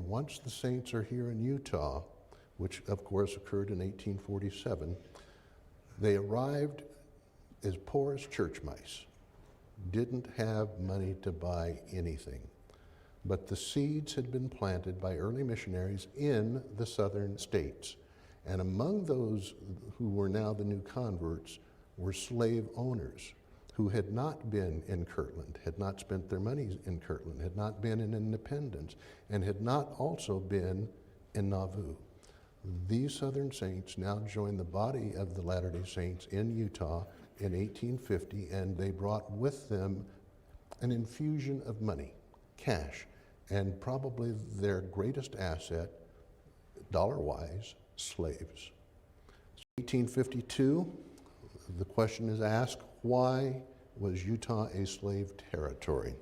once the saints are here in Utah, which of course occurred in 1847, they arrived as poor as church mice, didn't have money to buy anything. But the seeds had been planted by early missionaries in the southern states. And among those who were now the new converts were slave owners who had not been in Kirtland, had not spent their money in Kirtland, had not been in Independence, and had not also been in Nauvoo. These Southern saints now joined the body of the Latter-day Saints in Utah in 1850, and they brought with them an infusion of money, cash, and probably their greatest asset, dollar-wise, slaves. 1852, the question is asked, why was Utah a slave territory?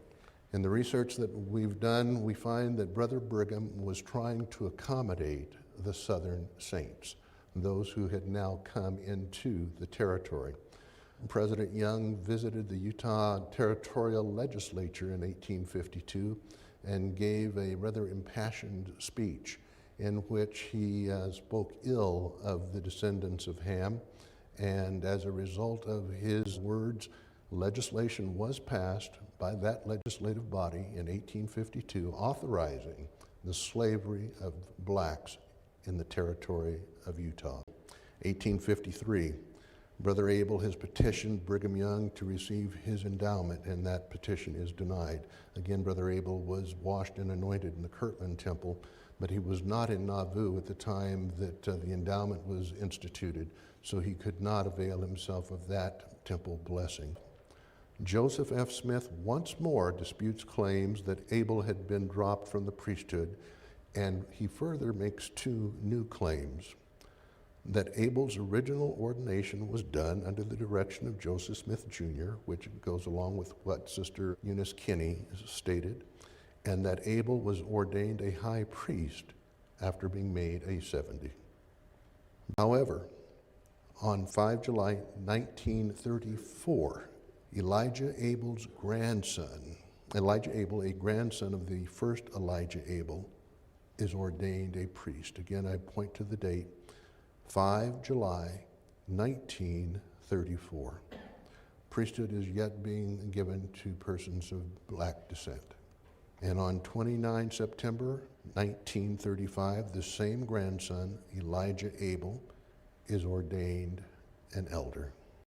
In the research that we've done, we find that Brother Brigham was trying to accommodate the Southern saints, those who had now come into the territory. President Young visited the Utah Territorial Legislature in 1852 and gave a rather impassioned speech in which he spoke ill of the descendants of Ham. And as a result of his words, legislation was passed by that legislative body in 1852 authorizing the slavery of blacks in the territory of Utah. 1853, Brother Abel has petitioned Brigham Young to receive his endowment, and that petition is denied. Again, Brother Abel was washed and anointed in the Kirtland Temple, but he was not in Nauvoo at the time that the endowment was instituted, so he could not avail himself of that temple blessing. Joseph F. Smith once more disputes claims that Abel had been dropped from the priesthood, and he further makes two new claims: that Abel's original ordination was done under the direction of Joseph Smith Jr., which goes along with what Sister Eunice Kinney stated, and that Abel was ordained a high priest after being made a 70. However, on 5 July 1934, Elijah Abel's grandson, Elijah Abel, a grandson of the first Elijah Abel, is ordained a priest. Again, I point to the date, 5 July 1934. Priesthood is yet being given to persons of black descent. And on 29 September 1935, the same grandson, Elijah Abel, is ordained an elder.